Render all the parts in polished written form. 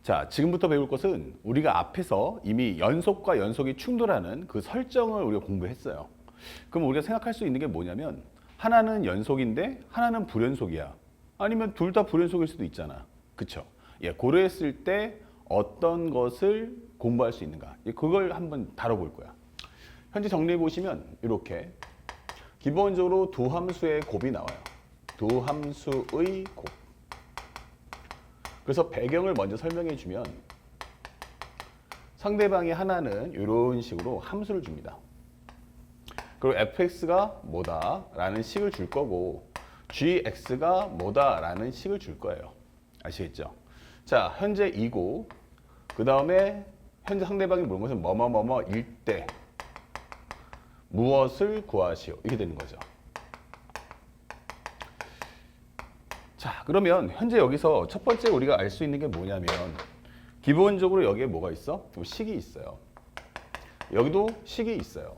자, 지금부터 배울 것은 우리가 앞에서 이미 연속과 연속이 충돌하는 그 설정을 우리가 공부했어요. 그럼 우리가 생각할 수 있는 게 뭐냐면 하나는 연속인데 하나는 불연속이야. 아니면 둘 다 불연속일 수도 있잖아. 그쵸? 예, 고려했을 때 어떤 것을 공부할 수 있는가? 그걸 한번 다뤄볼 거야. 현재 정리해 보시면 이렇게 기본적으로 두 함수의 곱이 나와요. 두 함수의 곱. 그래서 배경을 먼저 설명해 주면 상대방이 하나는 이런 식으로 함수를 줍니다. 그리고 fx가 뭐다 라는 식을 줄 거고 gx가 뭐다 라는 식을 줄 거예요. 아시겠죠? 자, 현재 이고 그 다음에 현재 상대방이 물은 것은 뭐뭐뭐뭐일 때 무엇을 구하시오 이렇게 되는 거죠. 자, 그러면 현재 여기서 첫 번째 우리가 알 수 있는 게 뭐냐면 기본적으로 여기에 뭐가 있어? 식이 있어요. 여기도 식이 있어요.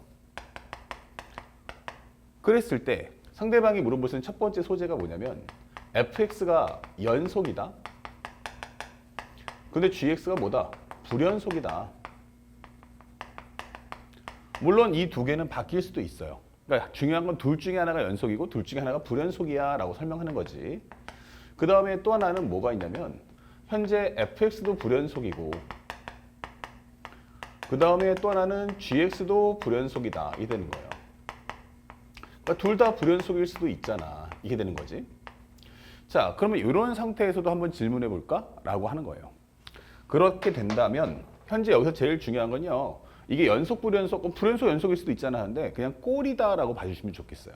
그랬을 때 상대방이 물어볼 첫 번째 소재가 뭐냐면 fx가 연속이다. 근데 gx가 뭐다? 불연속이다. 물론 이 두 개는 바뀔 수도 있어요. 그러니까 중요한 건 둘 중에 하나가 연속이고 둘 중에 하나가 불연속이야 라고 설명하는 거지. 그 다음에 또 하나는 뭐가 있냐면 현재 fx도 불연속이고 그 다음에 또 하나는 gx도 불연속이다 이게 되는 거예요. 그러니까 둘 다 불연속일 수도 있잖아 이게 되는 거지. 자, 그러면 이런 상태에서도 한번 질문해 볼까? 라고 하는 거예요. 그렇게 된다면 현재 여기서 제일 중요한 건요, 이게 연속 불연속, 불연속 연속일 수도 있잖아 하는데 그냥 꼴이다 라고 봐주시면 좋겠어요.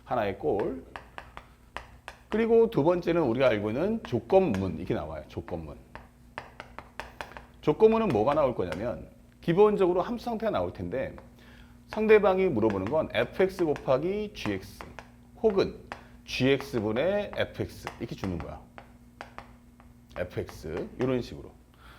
하나의 꼴. 그리고 두 번째는 우리가 알고 있는 조건문 이렇게 나와요. 조건문. 조건문은 뭐가 나올 거냐면 기본적으로 함수 상태가 나올 텐데 상대방이 물어보는 건 fx 곱하기 gx 혹은 gx분의 fx 이렇게 주는 거야. fx 이런 식으로.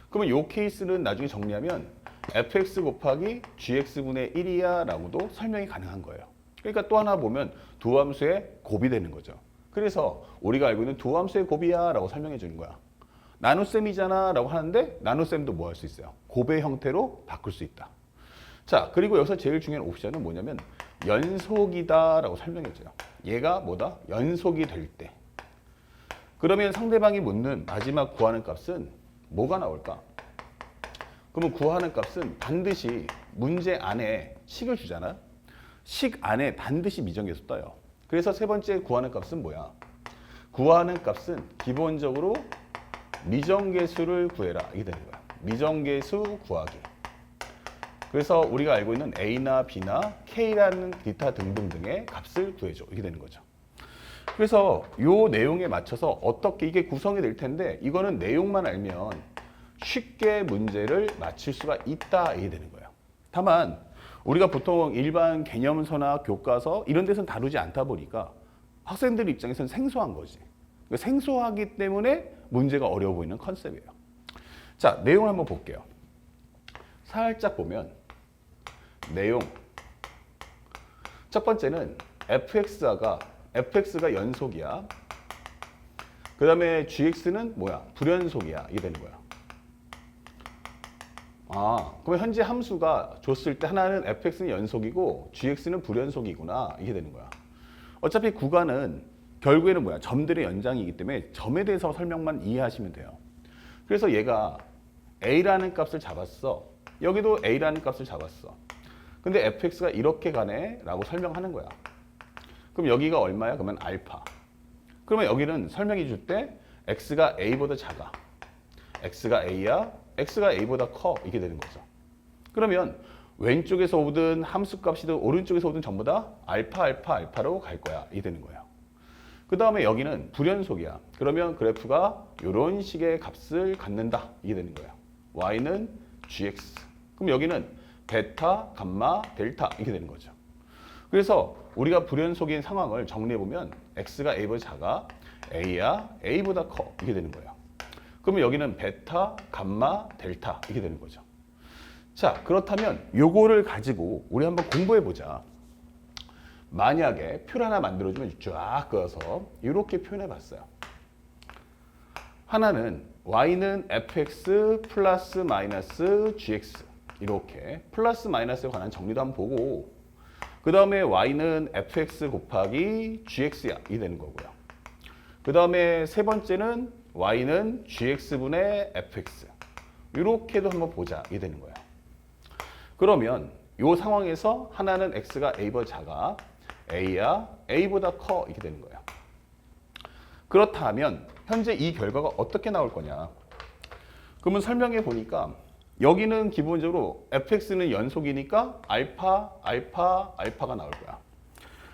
그러면 이 케이스는 나중에 정리하면 fx 곱하기 gx분의 1이야 라고도 설명이 가능한 거예요. 그러니까 또 하나 보면 두 함수의 곱이 되는 거죠. 그래서 우리가 알고 있는 두 함수의 곱이야 라고 설명해 주는 거야. 나눗셈이잖아 라고 하는데 나눗셈도 뭐 할 수 있어요? 곱의 형태로 바꿀 수 있다. 자, 그리고 여기서 제일 중요한 옵션은 뭐냐면 연속이다 라고 설명해 줘요. 얘가 뭐다? 연속이 될 때. 그러면 상대방이 묻는 마지막 구하는 값은 뭐가 나올까? 그러면 구하는 값은 반드시 문제 안에 식을 주잖아. 식 안에 반드시 미정계수 떠요. 그래서 세 번째 구하는 값은 뭐야? 구하는 값은 기본적으로 미정계수를 구해라 이게 되는 거야. 미정계수 구하기. 그래서 우리가 알고 있는 A나 B나 K라는 기타 등등등의 값을 구해줘 이게 되는 거죠. 그래서 이 내용에 맞춰서 어떻게 이게 구성이 될 텐데 이거는 내용만 알면 쉽게 문제를 맞출 수가 있다 이게 되는 거예요. 다만 우리가 보통 일반 개념서나 교과서 이런 데서는 다루지 않다 보니까 학생들 입장에서는 생소한 거지. 그러니까 생소하기 때문에 문제가 어려워 보이는 컨셉이에요. 자, 내용을 한번 볼게요. 살짝 보면 내용 첫 번째는 fx가 연속이야. 그 다음에 gx는 뭐야? 불연속이야. 이게 되는 거야. 아, 그럼 현재 함수가 줬을 때 하나는 fx는 연속이고 gx는 불연속이구나. 이게 되는 거야. 어차피 구간은 결국에는 뭐야? 점들의 연장이기 때문에 점에 대해서 설명만 이해하시면 돼요. 그래서 얘가 a라는 값을 잡았어. 여기도 a라는 값을 잡았어. 근데 fx가 이렇게 가네 라고 설명하는 거야. 그럼 여기가 얼마야? 그러면 알파. 그러면 여기는 설명해 줄 때 x가 a보다 작아. x가 a야. x가 a보다 커. 이게 되는 거죠. 그러면 왼쪽에서 오든 함수값이든 오른쪽에서 오든 전부 다 알파로 갈 거야. 이게 되는 거예요. 그 다음에 여기는 불연속이야. 그러면 그래프가 이런 식의 값을 갖는다. 이게 되는 거예요. y는 gx. 그럼 여기는 베타, 감마, 델타 이렇게 되는 거죠. 그래서 우리가 불연속인 상황을 정리해보면 x가 a보다 작아. a야 a보다 커. 이게 되는 거예요. 그러면 여기는 베타, 감마, 델타 이렇게 되는 거죠. 자, 그렇다면 요거를 가지고 우리 한번 공부해보자. 만약에 표를 하나 만들어주면 쫙 그어서 이렇게 표현해봤어요. 하나는 y는 fx 플러스 마이너스 gx 이렇게 플러스 마이너스에 관한 정리도 한번 보고 그 다음에 y는 fx 곱하기 gx야 이 되는 거고요. 그 다음에 세 번째는 y는 gx분의 fx 이렇게도 한번 보자 이 되는 거예요. 그러면 이 상황에서 하나는 x가 a보다 작아 a야 a보다 커 이렇게 되는 거예요. 그렇다면 현재 이 결과가 어떻게 나올 거냐. 그러면 설명해 보니까 여기는 기본적으로 fx는 연속이니까 알파가 나올 거야.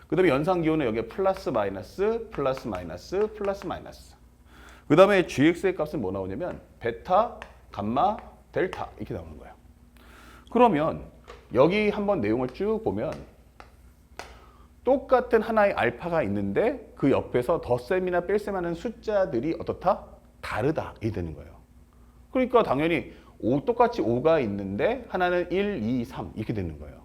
그 다음에 연산기호는 여기에 플러스 마이너스 플러스 마이너스 플러스 마이너스. 그 다음에 gx의 값은 뭐 나오냐면 베타, 감마, 델타 이렇게 나오는 거예요. 그러면 여기 한번 내용을 쭉 보면 똑같은 하나의 알파가 있는데 그 옆에서 덧셈이나 뺄셈 하는 숫자들이 어떻다? 다르다 이 되는 거예요. 그러니까 당연히 똑같이 5가 있는데 하나는 1, 2, 3 이렇게 되는 거예요.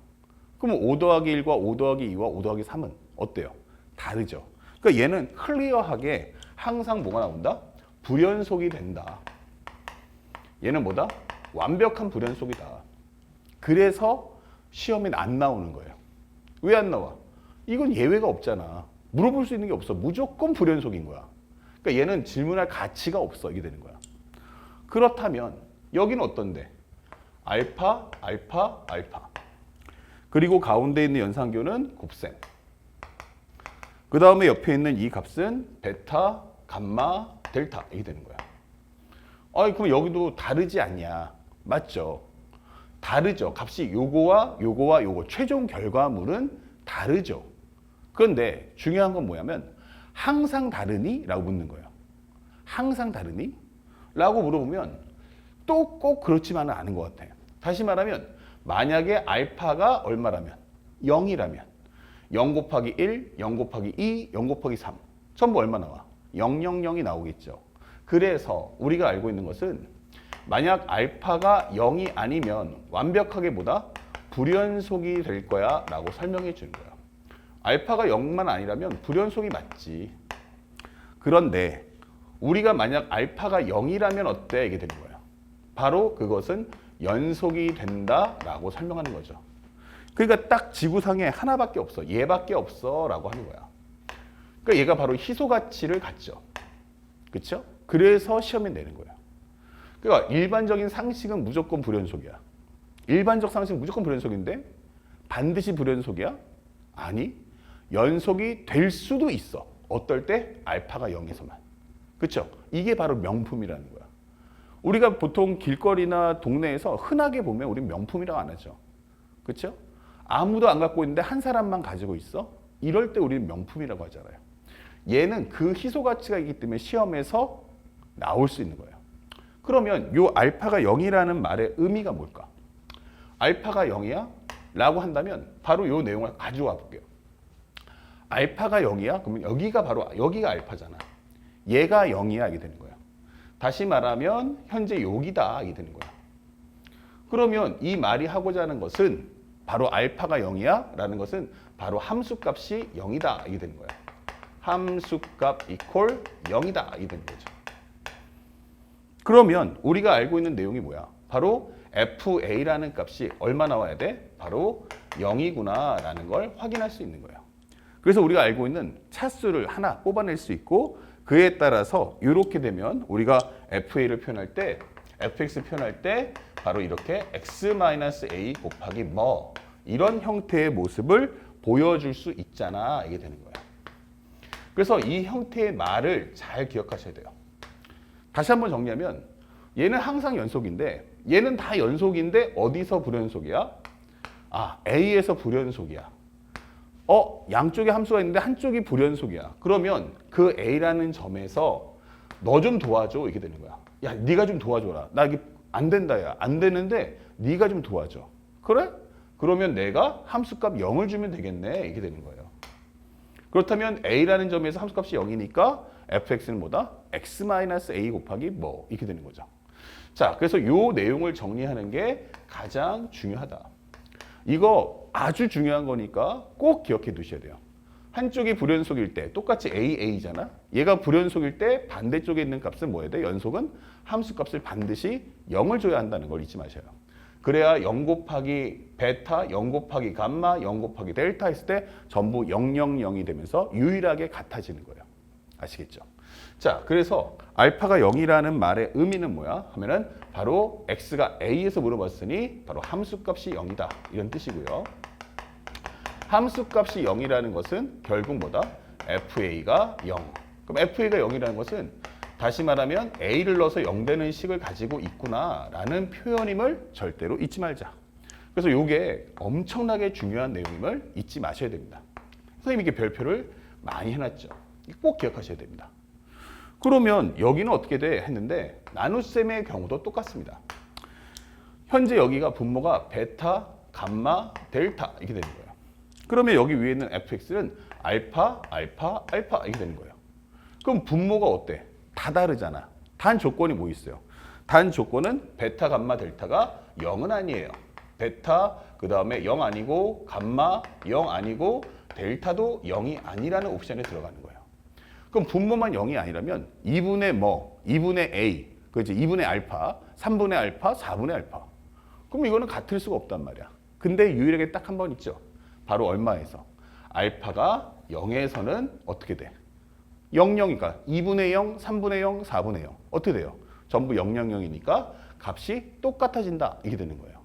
그럼 5 더하기 1과 5 더하기 2와 5 더하기 3은 어때요? 다르죠. 그러니까 얘는 클리어하게 항상 뭐가 나온다? 불연속이 된다. 얘는 뭐다? 완벽한 불연속이다. 그래서 시험에 안 나오는 거예요. 왜 안 나와? 이건 예외가 없잖아. 물어볼 수 있는 게 없어. 무조건 불연속인 거야. 그러니까 얘는 질문할 가치가 없어. 이게 되는 거야. 그렇다면 여기는 어떤데? 알파, 알파, 알파. 그리고 가운데 있는 연산교는 곱셈. 그 다음에 옆에 있는 이 값은 베타, 감마, 델타 이게 되는 거야. 그럼 여기도 다르지 않냐? 맞죠? 다르죠. 값이 요거와 요거와 요거 최종 결과물은 다르죠. 그런데 중요한 건 뭐냐면 항상 다르니? 라고 묻는 거예요. 항상 다르니? 라고 물어보면 또 꼭 그렇지만은 않은 것 같아요. 다시 말하면 만약에 알파가 얼마라면 0이라면 0 곱하기 1, 0 곱하기 2, 0 곱하기 3 전부 얼마 나와? 0, 0, 0이 나오겠죠. 그래서 우리가 알고 있는 것은 만약 알파가 0이 아니면 완벽하게 뭐다? 불연속이 될 거야 라고 설명해 주는 거야. 알파가 0만 아니라면 불연속이 맞지. 그런데 우리가 만약 알파가 0이라면 어때? 이게 되는 거야. 바로 그것은 연속이 된다라고 설명하는 거죠. 그러니까 딱 지구상에 하나밖에 없어. 얘밖에 없어 라고 하는 거야. 그러니까 얘가 바로 희소 가치를 갖죠. 그렇죠? 그래서 시험에 내는 거야. 그러니까 일반적인 상식은 무조건 불연속이야. 일반적 상식은 무조건 불연속인데 반드시 불연속이야? 아니, 연속이 될 수도 있어. 어떨 때? 알파가 0에서만. 그렇죠? 이게 바로 명품이라는 거야. 우리가 보통 길거리나 동네에서 흔하게 보면 우리는 명품이라고 안 하죠. 그렇죠? 아무도 안 갖고 있는데 한 사람만 가지고 있어? 이럴 때 우리는 명품이라고 하잖아요. 얘는 그 희소 가치가 있기 때문에 시험에서 나올 수 있는 거예요. 그러면 이 알파가 0이라는 말의 의미가 뭘까? 알파가 0이야? 라고 한다면 바로 이 내용을 가져와 볼게요. 알파가 0이야? 그러면 여기가 알파잖아. 얘가 0이야 이게 되는 거야. 다시 말하면 현재 여기다 이게 되는 거야. 그러면 이 말이 하고자 하는 것은 바로 알파가 0이야? 라는 것은 바로 함수값이 0이다 이게 되는 거야. 함수값 이퀄 0이다 이게 되는 거죠. 그러면 우리가 알고 있는 내용이 뭐야? 바로 FA라는 값이 얼마 나와야 돼? 바로 0이구나 라는 걸 확인할 수 있는 거예요. 그래서 우리가 알고 있는 차수를 하나 뽑아낼 수 있고 그에 따라서 이렇게 되면 우리가 FA를 표현할 때 fx 표현할 때 바로 이렇게 x-a 곱하기 뭐 이런 형태의 모습을 보여줄 수 있잖아 이게 되는 거예요. 그래서 이 형태의 말을 잘 기억하셔야 돼요. 다시 한번 정리하면 얘는 항상 연속인데 얘는 다 연속인데 어디서 불연속이야? A에서 불연속이야. 양쪽에 함수가 있는데 한쪽이 불연속이야. 그러면 그 A라는 점에서 너 좀 도와줘 이렇게 되는 거야. 야, 네가 좀 도와줘라. 나 이게 안 된다 야. 안 되는데 네가 좀 도와줘. 그래? 그러면 내가 함수값 0을 주면 되겠네. 이렇게 되는 거예요. 그렇다면 A라는 점에서 함수값이 0이니까 fx는 뭐다? x-a 곱하기 뭐 이렇게 되는 거죠. 자, 그래서 이 내용을 정리하는 게 가장 중요하다. 이거 아주 중요한 거니까 꼭 기억해 두셔야 돼요. 한쪽이 불연속일 때 똑같이 AA잖아. 얘가 불연속일 때 반대쪽에 있는 값은 뭐 해야 돼? 연속은 함수값을 반드시 0을 줘야 한다는 걸 잊지 마셔요. 그래야 0 곱하기 베타, 0 곱하기 감마, 0 곱하기 델타 했을 때 전부 0, 0, 0이 되면서 유일하게 같아지는 거예요. 아시겠죠? 자, 그래서 알파가 0이라는 말의 의미는 뭐야? 하면은 바로 x가 a에서 물어봤으니 바로 함수값이 0이다. 이런 뜻이고요. 함수값이 0이라는 것은 결국 뭐다? fa가 0. 그럼 fa가 0이라는 것은 다시 말하면 a를 넣어서 0 되는 식을 가지고 있구나라는 표현임을 절대로 잊지 말자. 그래서 이게 엄청나게 중요한 내용임을 잊지 마셔야 됩니다. 선생님이 이게 별표를 많이 해놨죠. 꼭 기억하셔야 됩니다. 그러면 여기는 어떻게 돼? 했는데 나눗셈의 경우도 똑같습니다. 현재 여기가 분모가 베타, 감마, 델타 이렇게 되는 거예요. 그러면 여기 위에 있는 fx는 알파, 알파, 알파 이렇게 되는 거예요. 그럼 분모가 어때? 다 다르잖아. 단 조건이 뭐 있어요? 단 조건은 베타, 감마, 델타가 0은 아니에요. 베타, 그 다음에 0 아니고 감마 0 아니고 델타도 0이 아니라는 옵션에 들어가는 거예요. 그럼 분모만 0이 아니라면 2분의 뭐, 2분의 a, 그렇지? 2분의 알파, 3분의 알파, 4분의 알파. 그럼 이거는 같을 수가 없단 말이야. 근데 유일하게 딱 한 번 있죠. 바로 얼마에서? 알파가 0에서는 어떻게 돼? 0, 0이니까 2분의 0, 3분의 0, 4분의 0. 어떻게 돼요? 전부 0, 0, 0이니까 값이 똑같아진다. 이게 되는 거예요.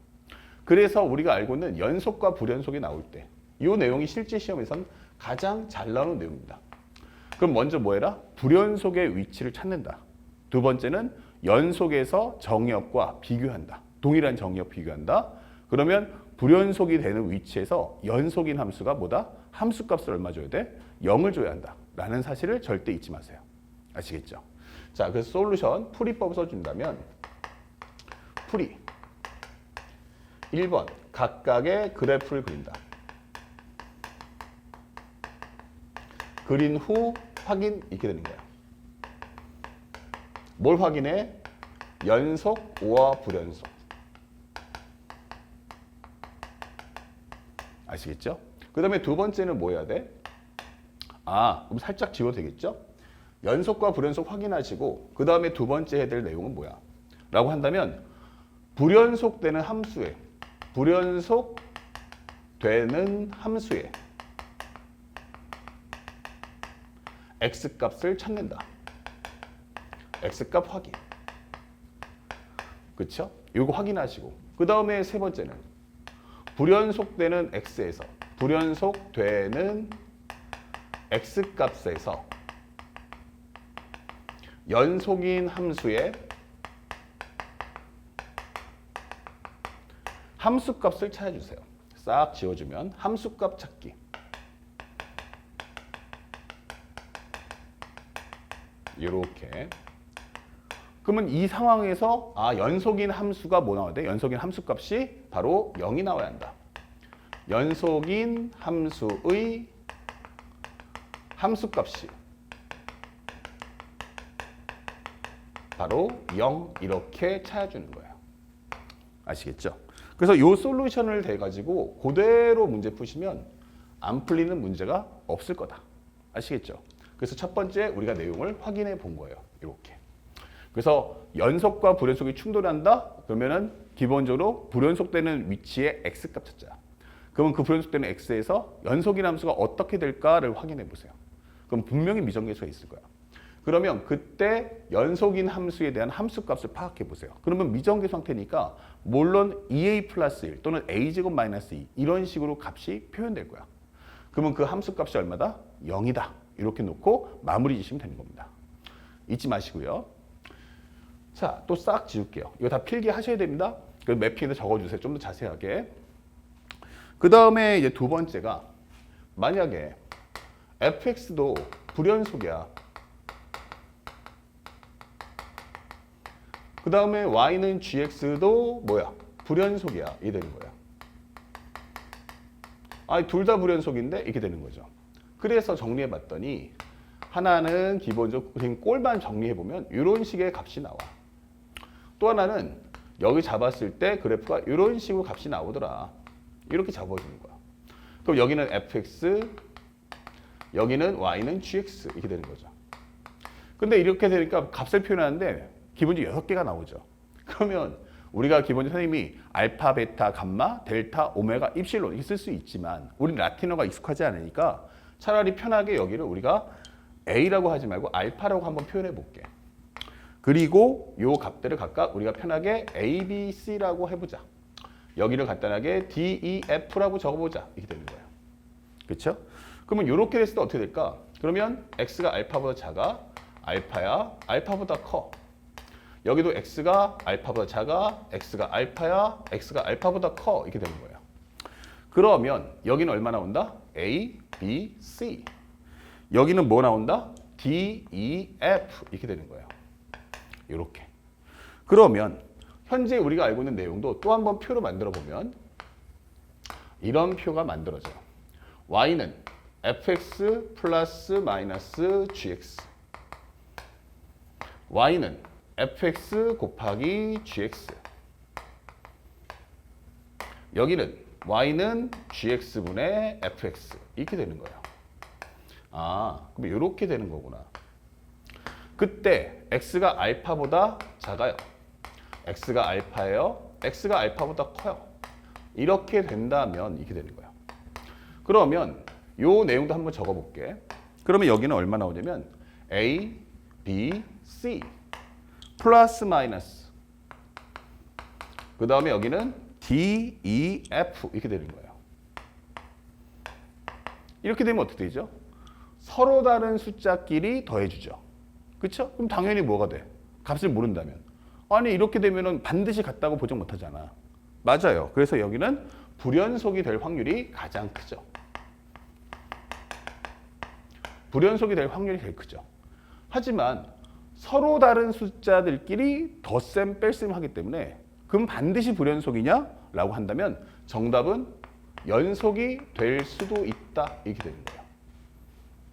그래서 우리가 알고 있는 연속과 불연속이 나올 때 이 내용이 실제 시험에선 가장 잘 나오는 내용입니다. 그럼 먼저 뭐 해라? 불연속의 위치를 찾는다. 두 번째는 연속에서 정의역과 비교한다. 동일한 정의역 비교한다. 그러면 불연속이 되는 위치에서 연속인 함수가 뭐다? 함수값을 얼마 줘야 돼? 0을 줘야 한다. 라는 사실을 절대 잊지 마세요. 아시겠죠? 자, 그래서 솔루션 풀이법을 써준다면 풀이 1번 각각의 그래프를 그린다. 그린 후 확인 이렇게 되는 거야. 뭘 확인해? 연속, 오와 불연속. 아시겠죠? 그 다음에 두 번째는 뭐 해야 돼? 그럼 살짝 지워도 되겠죠? 연속과 불연속 확인하시고 그 다음에 두 번째 해야 될 내용은 뭐야? 라고 한다면 불연속되는 함수에 x값을 찾는다. x값 확인. 그렇죠? 이거 확인하시고 그 다음에 세 번째는 불연속되는 x에서 불연속되는 x값에서 연속인 함수의 함수값을 찾아주세요. 싹 지워주면 함수값 찾기. 이렇게. 그러면 이 상황에서 연속인 함수가 뭐 나와야 돼? 연속인 함수값이 바로 0이 나와야 한다. 연속인 함수의 함수값이 바로 0 이렇게 찾아주는 거예요. 아시겠죠? 그래서 이 솔루션을 대가지고 그대로 문제 푸시면 안 풀리는 문제가 없을 거다. 아시겠죠? 그래서 첫 번째 우리가 내용을 확인해 본 거예요. 이렇게. 그래서 연속과 불연속이 충돌한다? 그러면은 기본적으로 불연속되는 위치에 x값 찾자. 그러면 그 불연속되는 x에서 연속인 함수가 어떻게 될까를 확인해 보세요. 그럼 분명히 미정계수가 있을 거야. 그러면 그때 연속인 함수에 대한 함수값을 파악해 보세요. 그러면 미정계수 상태니까 물론 2a 플러스 1 또는 a제곱 마이너스 2 이런 식으로 값이 표현될 거야. 그러면 그 함수값이 얼마다? 0이다. 이렇게 놓고 마무리 지시면 되는 겁니다. 잊지 마시고요. 자, 또 싹 지울게요. 이거 다 필기하셔야 됩니다. 그 매핑에도 적어주세요. 좀 더 자세하게. 그 다음에 이제 두 번째가 만약에 fx도 불연속이야. 그 다음에 y는 gx도 뭐야? 불연속이야. 이게 되는 거야. 둘 다 불연속인데 이렇게 되는 거죠. 그래서 정리해 봤더니 하나는 기본적으로 그냥 꼴만 정리해 보면 이런 식의 값이 나와. 또 하나는 여기 잡았을 때 그래프가 이런 식으로 값이 나오더라. 이렇게 잡아주는 거야. 그럼 여기는 fx 여기는 y는 gx 이렇게 되는 거죠. 근데 이렇게 되니까 값을 표현하는데 기본적으로 6개가 나오죠. 그러면 우리가 기본적으로 선생님이 알파, 베타, 감마, 델타, 오메가, 입실론 이렇게 쓸 수 있지만 우리 라틴어가 익숙하지 않으니까 차라리 편하게 여기를 우리가 A라고 하지 말고 알파라고 한번 표현해 볼게. 그리고 요 값들을 각각 우리가 편하게 A, B, C라고 해보자. 여기를 간단하게 D, E, F라고 적어보자. 이렇게 되는 거예요. 그렇죠? 그러면 이렇게 됐을 때 어떻게 될까? 그러면 X가 알파보다 작아. 알파야. 알파보다 커. 여기도 X가 알파보다 작아. X가 알파야. X가 알파보다 커. 이렇게 되는 거예요. 그러면 여기는 얼마 나온다? A, B, C. 여기는 뭐 나온다? D, E, F. 이렇게 되는 거예요. 이렇게. 그러면 현재 우리가 알고 있는 내용도 또 한번 표로 만들어 보면 이런 표가 만들어져요. y는 fx 플러스 마이너스 gx. y는 fx 곱하기 gx. 여기는 y는 gx분의 fx. 이렇게 되는 거예요. 아, 그럼 이렇게 되는 거구나. 그때 x가 알파보다 작아요. x가 알파예요. x가 알파보다 커요. 이렇게 된다면 이렇게 되는 거예요. 그러면 요 내용도 한번 적어볼게. 그러면 여기는 얼마 나오냐면 A, B, C 플러스 마이너스 그 다음에 여기는 D, E, F 이렇게 되는 거예요. 이렇게 되면 어떻게 되죠? 서로 다른 숫자끼리 더해주죠. 그렇죠? 그럼 당연히 뭐가 돼? 값을 모른다면. 아니 이렇게 되면은 반드시 같다고 보정 못하잖아. 맞아요. 그래서 여기는 불연속이 될 확률이 가장 크죠. 불연속이 될 확률이 제일 크죠. 하지만 서로 다른 숫자들끼리 덧셈 뺄셈 하기 때문에 그럼 반드시 불연속이냐? 라고 한다면 정답은 연속이 될 수도 있다. 이렇게 되는 거예요.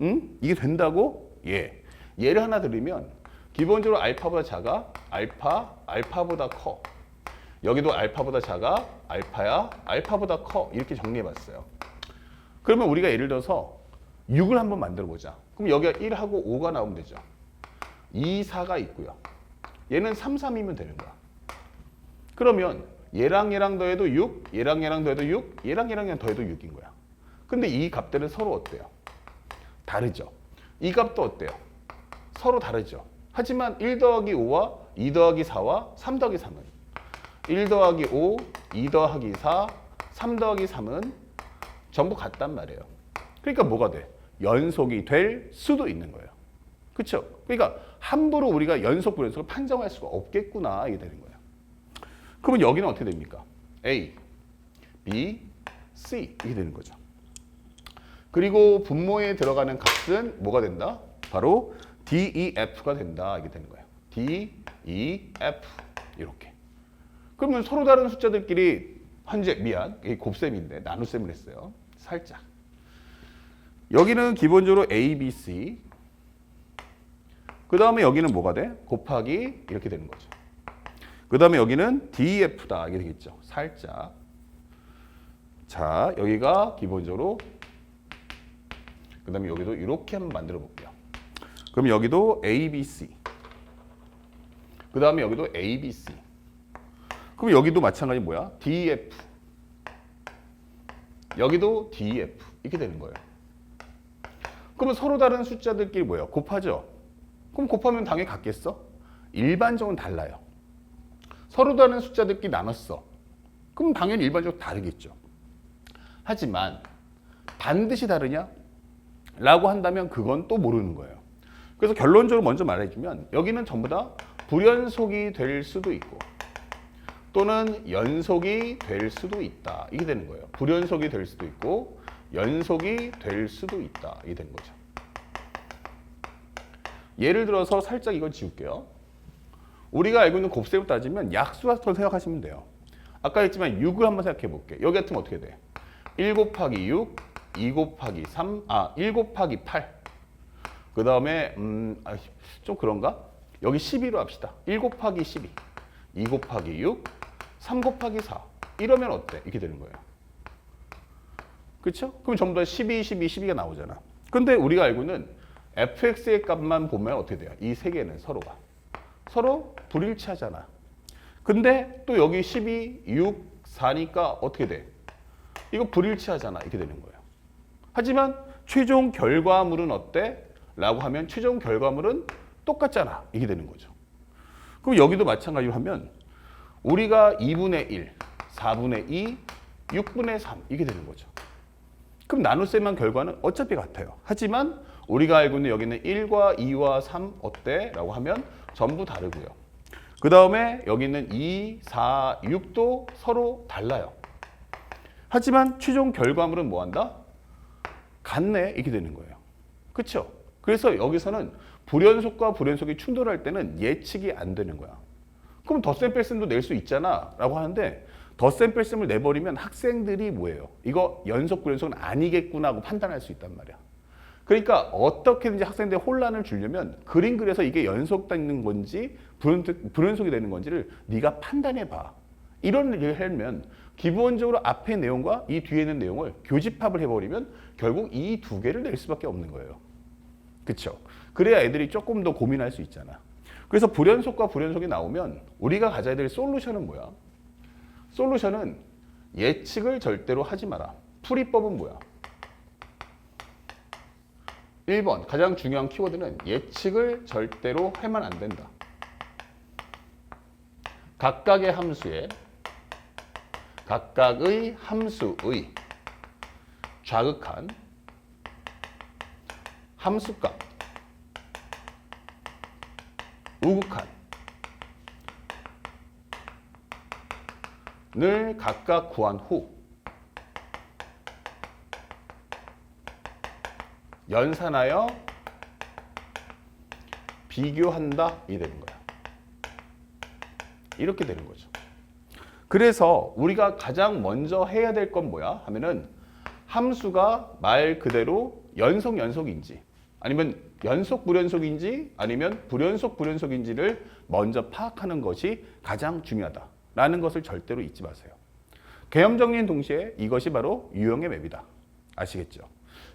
응? 이게 된다고? 예. 예를 하나 드리면 기본적으로 알파보다 작아, 알파보다 커. 여기도 알파보다 작아, 알파야, 알파보다 커. 이렇게 정리해봤어요. 그러면 우리가 예를 들어서 6을 한번 만들어보자. 그럼 여기가 1하고 5가 나오면 되죠. 2, 4가 있고요. 얘는 3, 3이면 되는 거야. 그러면 얘랑 얘랑 더해도 6, 얘랑 얘랑 더해도 6, 얘랑 얘랑 더해도 6인 거야. 근데 이 값들은 서로 어때요? 다르죠. 이 값도 어때요? 서로 다르죠. 하지만 1 더하기 5와 2 더하기 4와 3 더하기 3은 1 더하기 5, 2 더하기 4, 3 더하기 3은 전부 같단 말이에요. 그러니까 뭐가 돼? 연속이 될 수도 있는 거예요. 그렇죠? 그러니까 함부로 우리가 연속 불연속을 판정할 수가 없겠구나 이게 되는 거예요. 그러면 여기는 어떻게 됩니까? A, B, C 이렇게 되는 거죠. 그리고 분모에 들어가는 값은 뭐가 된다? 바로 D, E, F가 된다. 이게 되는 거예요. D, E, F 이렇게. 그러면 서로 다른 숫자들끼리 현재 이게 곱셈인데 나눗셈을 했어요. 살짝. 여기는 기본적으로 A, B, C. 그 다음에 여기는 뭐가 돼? 곱하기 이렇게 되는 거죠. 그 다음에 여기는 D, F다. 이게 되겠죠. 살짝. 자, 여기가 기본적으로 그 다음에 여기도 이렇게 한번 만들어 볼게요. 그럼 여기도 A, B, C. 그 다음에 여기도 A, B, C. 그럼 여기도 마찬가지 뭐야? D, F. 여기도 D, F. 이렇게 되는 거예요. 그러면 서로 다른 숫자들끼리 뭐예요? 곱하죠? 그럼 곱하면 당연히 같겠어? 일반적으로는 달라요. 서로 다른 숫자들끼리 나눴어. 그럼 당연히 일반적으로 다르겠죠. 하지만 반드시 다르냐? 라고 한다면 그건 또 모르는 거예요. 그래서 결론적으로 먼저 말해주면 여기는 전부 다 불연속이 될 수도 있고 또는 연속이 될 수도 있다. 이게 되는 거예요. 불연속이 될 수도 있고 연속이 될 수도 있다. 이게 되는 거죠. 예를 들어서 살짝 이걸 지울게요. 우리가 알고 있는 곱셈을 따지면 약수화부터 생각하시면 돼요. 아까 했지만 6을 한번 생각해 볼게요. 여기 같으면 어떻게 돼? 1 곱하기 6, 2 곱하기 3, 1 곱하기 8. 그 다음에 좀 그런가? 여기 12로 합시다. 1 곱하기 12, 2 곱하기 6, 3 곱하기 4. 이러면 어때? 이렇게 되는 거예요. 그렇죠? 그럼 전부 다 12, 12, 12가 나오잖아. 근데 우리가 알고는 fx의 값만 보면 어떻게 돼요? 이 세 개는 서로 불일치하잖아. 근데 또 여기 12, 6, 4니까 어떻게 돼? 이거 불일치하잖아. 이렇게 되는 거예요. 하지만 최종 결과물은 어때? 라고 하면 최종 결과물은 똑같잖아. 이게 되는 거죠. 그럼 여기도 마찬가지로 하면 우리가 2분의 1, 4분의 2, 6분의 3 이게 되는 거죠. 그럼 나눗셈한 결과는 어차피 같아요. 하지만 우리가 알고 있는 여기는 1과 2와 3 어때? 라고 하면 전부 다르고요. 그 다음에 여기는 2, 4, 6도 서로 달라요. 하지만 최종 결과물은 뭐 한다? 같네. 이렇게 되는 거예요. 그렇죠? 그래서 여기서는 불연속과 불연속이 충돌할 때는 예측이 안 되는 거야. 그럼 덧셈 뺄셈도 낼 수 있잖아 라고 하는데 덧셈 뺄셈을 내버리면 학생들이 뭐예요? 이거 연속 불연속은 아니겠구나 하고 판단할 수 있단 말이야. 그러니까 어떻게든지 학생들의 혼란을 주려면 그림 그려서 이게 연속되는 건지 불연속이 되는 건지를 네가 판단해 봐. 이런 얘기를 하면 기본적으로 앞의 내용과 이 뒤에 있는 내용을 교집합을 해버리면 결국 이 두 개를 낼 수밖에 없는 거예요. 그렇죠? 그래야 애들이 조금 더 고민할 수 있잖아. 그래서 불연속과 불연속이 나오면 우리가 가져야 될 솔루션은 뭐야? 솔루션은 예측을 절대로 하지 마라. 풀이법은 뭐야? 1번 가장 중요한 키워드는 예측을 절대로 하면 안 된다. 각각의 함수의 좌극한 함수값 우극한을 각각 구한 후 연산하여 비교한다 이 되는 거야. 이렇게 되는 거죠. 그래서 우리가 가장 먼저 해야 될 건 뭐야 하면은 함수가 말 그대로 연속인지 아니면 연속 불연속인지 아니면 불연속 불연속인지를 먼저 파악하는 것이 가장 중요하다라는 것을 절대로 잊지 마세요. 개념 정리인 동시에 이것이 바로 유형의 맵이다. 아시겠죠?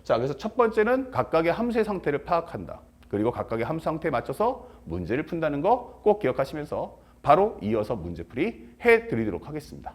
자, 그래서 첫 번째는 각각의 함수의 상태를 파악한다. 그리고 각각의 함수 상태에 맞춰서 문제를 푼다는 거 꼭 기억하시면서 바로 이어서 문제풀이 해드리도록 하겠습니다.